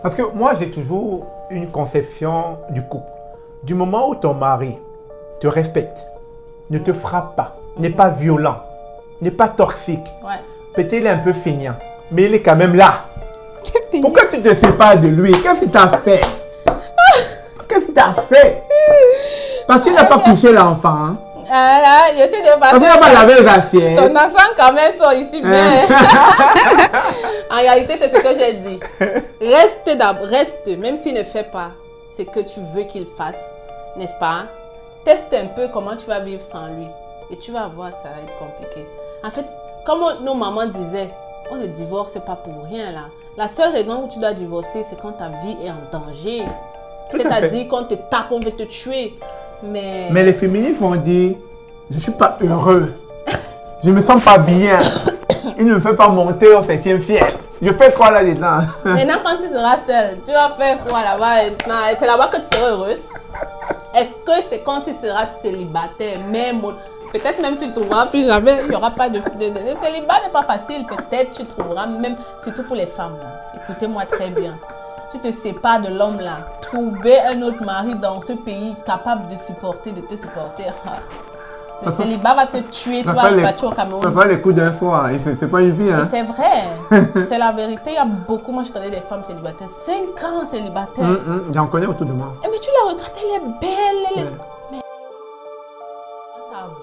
Parce que moi, j'ai toujours une conception du couple. Du moment où ton mari te respecte, ne te frappe pas, n'est pas violent, n'est pas toxique, Ouais. peut-être il est un peu feignant, mais il est quand même là. Pourquoi tu te sépares de lui? Qu'est-ce qu'il t'a fait? Qu'est-ce qu'il t'a fait? Parce qu'il n'a pas couché l'enfant. Hein? Ah, je sais de Parce qu'il n'a pas lavé les assiettes. ton accent quand même sort ici bien. En réalité, c'est ce que j'ai dit. Reste d'abord, reste, même s'il ne fait pas ce que tu veux qu'il fasse, n'est-ce pas? Teste un peu comment tu vas vivre sans lui. Et tu vas voir que ça va être compliqué. En fait, comme nos mamans disaient, on ne divorce pas pour rien là. La seule raison où tu dois divorcer, c'est quand ta vie est en danger. Tout à fait. C'est-à-dire qu'on te tape, on veut te tuer. Mais les féministes vont dire, je ne suis pas heureux. Je ne me sens pas bien. Il ne me fait pas monter au 7e ciel. Je fais quoi là-dedans? maintenant, quand tu seras seule, tu vas faire quoi là-bas? C'est là-bas que tu seras heureuse. Est-ce que c'est quand tu seras célibataire, même peut-être même tu ne trouveras plus jamais, il n'y aura pas de célibat n'est pas facile, peut-être tu trouveras même, surtout pour les femmes là. Écoutez-moi très bien. Tu te sépares de l'homme là, trouver un autre mari dans ce pays capable de te supporter. Le célibat va te tuer, tu vas partir au Cameroun. Ça fait les coups d'un soir, c'est pas une vie. Hein? C'est vrai, c'est la vérité. Il y a beaucoup, moi je connais des femmes célibataires, 5 ans célibataires. J'en connais autour de moi. Mais tu la regardes, elle est belle, elle est... Ouais. Mais...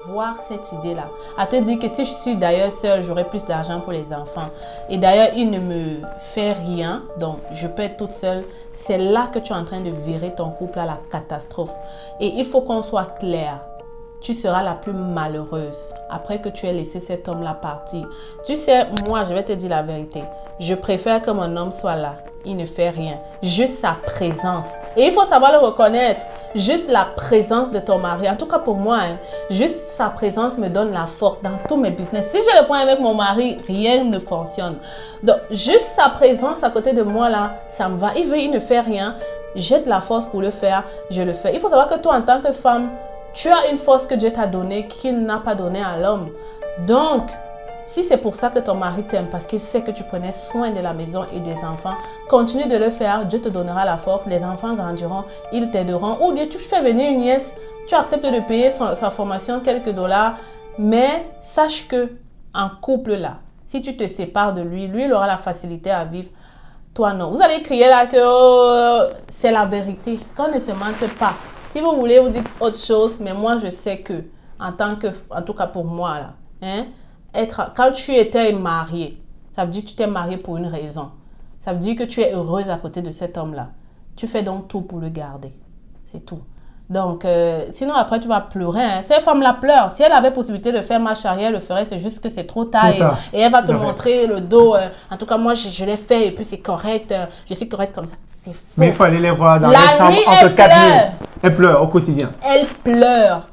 avoir cette idée-là, à te dire que si je suis d'ailleurs seule, j'aurai plus d'argent pour les enfants. Et d'ailleurs, il ne me fait rien, donc je peux être toute seule. C'est là que tu es en train de virer ton couple à la catastrophe. Et il faut qu'on soit clair. Tu seras la plus malheureuse après que tu aies laissé cet homme-là partir. Tu sais, moi, je vais te dire la vérité. Je préfère que mon homme soit là. Il ne fait rien. Juste sa présence. Et il faut savoir le reconnaître. Juste la présence de ton mari. En tout cas pour moi, hein, juste sa présence me donne la force dans tous mes business. Si j'ai le point avec mon mari, rien ne fonctionne. Donc, juste sa présence à côté de moi là, ça me va. Il ne fait rien. J'ai de la force pour le faire. Je le fais. Il faut savoir que toi, en tant que femme, tu as une force que Dieu t'a donnée qu'il n'a pas donnée à l'homme. Donc, si c'est pour ça que ton mari t'aime, parce qu'il sait que tu prenais soin de la maison et des enfants, continue de le faire. Dieu te donnera la force. Les enfants grandiront, ils t'aideront. Ou bien tu fais venir une nièce, tu acceptes de payer sa formation quelques dollars. Mais sache que en couple là, si tu te sépares de lui, lui il aura la facilité à vivre. Toi non. Vous allez crier là que oh, c'est la vérité. Qu'on ne se mente pas. Si vous voulez, vous dites autre chose, mais moi, je sais que, en tout cas pour moi, là, hein, quand tu étais mariée, ça veut dire que tu t'es mariée pour une raison. Ça veut dire que tu es heureuse à côté de cet homme-là. Tu fais donc tout pour le garder. C'est tout. Donc, sinon, après, tu vas pleurer. Hein. Ces femmes-là pleurent. Si elle avait possibilité de faire marche arrière, elle le ferait. C'est juste que c'est trop tard. Et elle va te montrer le dos. En tout cas, moi, je l'ai fait et puis c'est correct. Je suis correcte comme ça. C'est faux. Mais il faut aller les voir dans les chambres entre 4 murs. Elle pleure au quotidien. Elle pleure.